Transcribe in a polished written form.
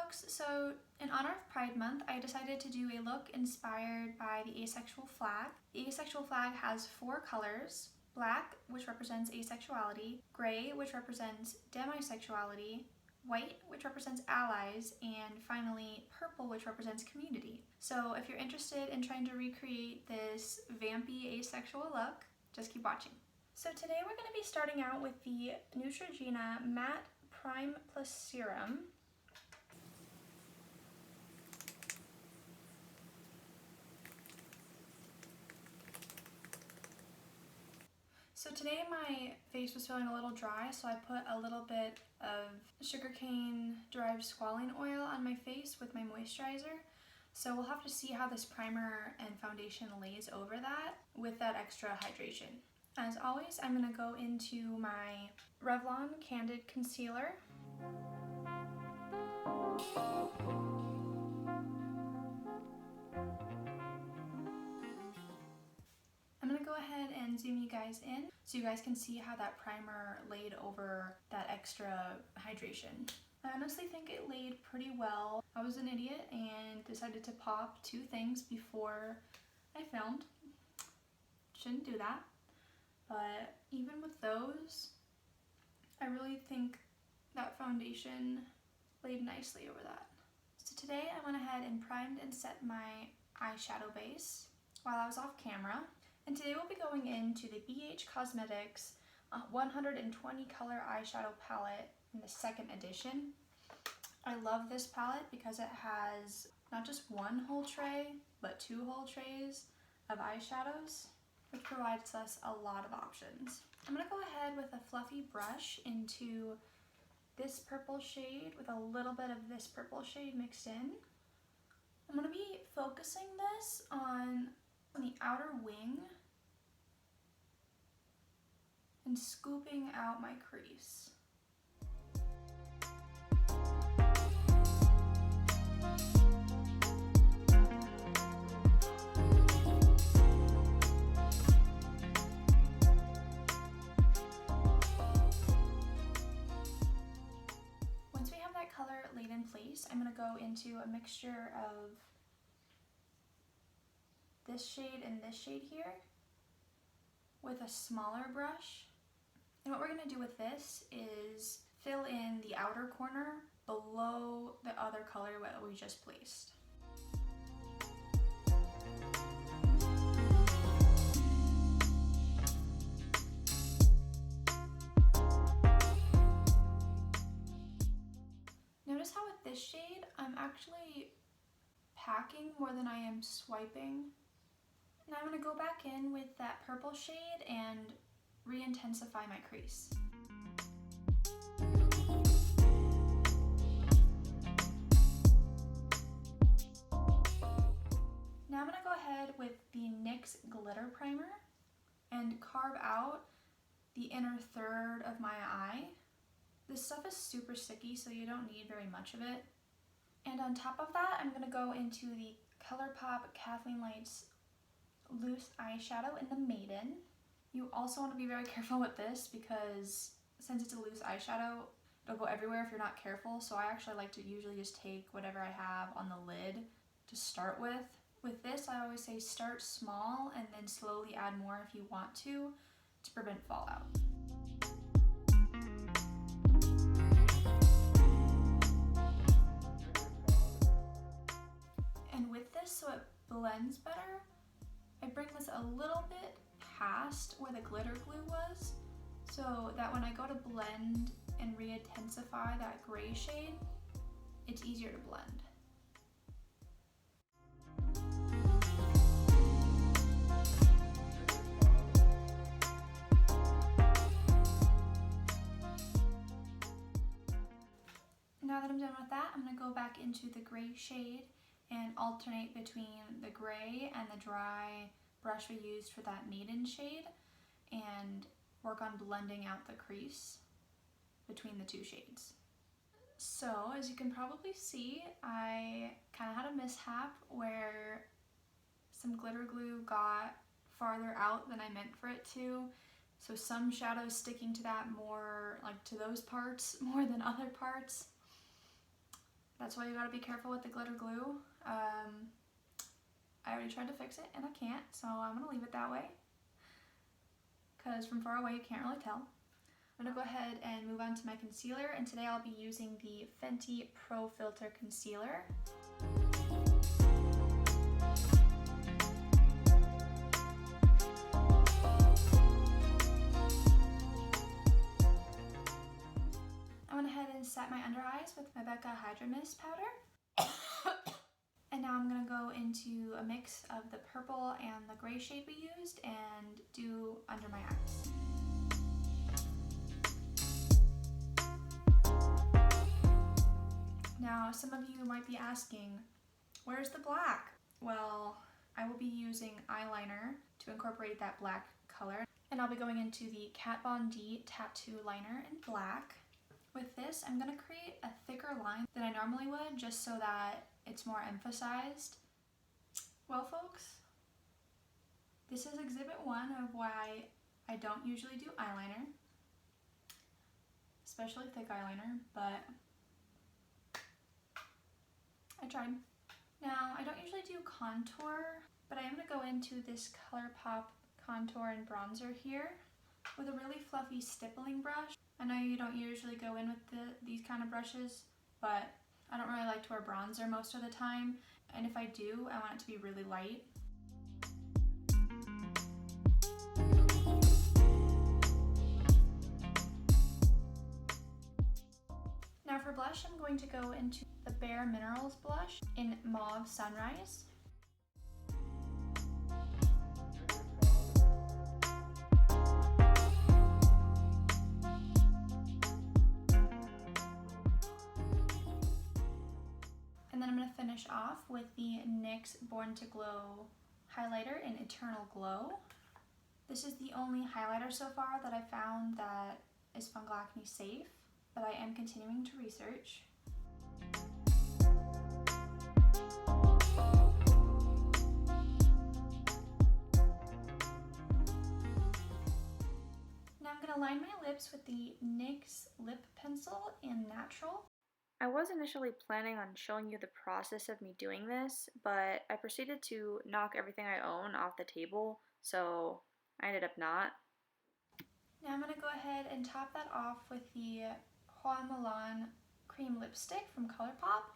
looks. So in honor of Pride Month, I decided to do a look inspired by the asexual flag. The asexual flag has 4 colors: black, which represents asexuality, gray, which represents demisexuality, white, which represents allies, and finally purple, which represents community. So if you're interested in trying to recreate this vampy asexual look, just keep watching. So today we're going to be starting out with the Neutrogena Matte Prime Plus Serum. So today my face was feeling a little dry, so I put a little bit of sugarcane derived squalene oil on my face with my moisturizer. So we'll have to see how this primer and foundation lays over that with that extra hydration. As always, I'm going to go into my Revlon Candid Concealer. I'm going to go ahead and zoom you guys in so you guys can see how that primer laid over that extra hydration. I honestly think it laid pretty well. I was an idiot and decided to pop 2 things before I filmed. Shouldn't do that. But even with those, I really think that foundation laid nicely over that. So today I went ahead and primed and set my eyeshadow base while I was off camera. And today we'll be going into the BH Cosmetics 120 color eyeshadow palette in the 2nd edition. I love this palette because it has not just 1 whole tray, but 2 whole trays of eyeshadows, which provides us a lot of options. I'm going to go ahead with a fluffy brush into this purple shade with a little bit of this purple shade mixed in. I'm going to be focusing this on the outer wing and scooping out my crease. Once we have that color laid in place, I'm going to go into a mixture of this shade and this shade here with a smaller brush. And what we're going to do with this is fill in the outer corner below the other color that we just placed. Notice how with this shade, I'm actually packing more than I am swiping. Now I'm going to go back in with that purple shade and re-intensify my crease. Now I'm going to go ahead with the NYX Glitter Primer and carve out the inner third of my eye. This stuff is super sticky, so you don't need very much of it. And on top of that, I'm going to go into the Colourpop Kathleen Lights Loose Eyeshadow in the Maiden. You also want to be very careful with this because since it's a loose eyeshadow, it'll go everywhere if you're not careful. So I actually like to usually just take whatever I have on the lid to start with. With this, I always say start small and then slowly add more if you want to prevent fallout. And with this, so it blends better, I bring this a little bit past where the glitter glue was, so that when I go to blend and re-intensify that gray shade, it's easier to blend. Now that I'm done with that, I'm going to go back into the gray shade and alternate between the gray and the dry brush we used for that Maiden shade and work on blending out the crease between the 2 shades. So as you can probably see, I kind of had a mishap where some glitter glue got farther out than I meant for it to. So some shadows sticking to that more, like to those parts more than other parts. That's why you gotta be careful with the glitter glue. I already tried to fix it and I can't, so I'm gonna leave it that way. Because from far away you can't really tell. I'm gonna go ahead and move on to my concealer, and today I'll be using the Fenty Pro Filter Concealer. I went ahead and set my under eyes with my Becca Hydra-Mist powder. And now I'm going to go into a mix of the purple and the gray shade we used and do under my eyes. Now, some of you might be asking, where's the black? Well, I will be using eyeliner to incorporate that black color. And I'll be going into the Kat Von D Tattoo Liner in black. With this, I'm going to create a thicker line than I normally would, just so that it's more emphasized. Well, folks, this is exhibit 1 of why I don't usually do eyeliner, especially thick eyeliner, but I tried. Now, I don't usually do contour, but I am going to go into this Colourpop contour and bronzer here with a really fluffy stippling brush. I know you don't usually go in with these kind of brushes, but I don't really like to wear bronzer most of the time, and if I do, I want it to be really light. Now for blush, I'm going to go into the Bare Minerals blush in Mauve Sunrise. And then I'm going to finish off with the NYX Born to Glow highlighter in Eternal Glow. This is the only highlighter so far that I found that is fungal acne safe, but I am continuing to research. Now I'm going to line my lips with the NYX Lip Pencil in Natural. I was initially planning on showing you the process of me doing this, but I proceeded to knock everything I own off the table, so I ended up not. Now I'm going to go ahead and top that off with the Hua Mulan cream lipstick from Colourpop.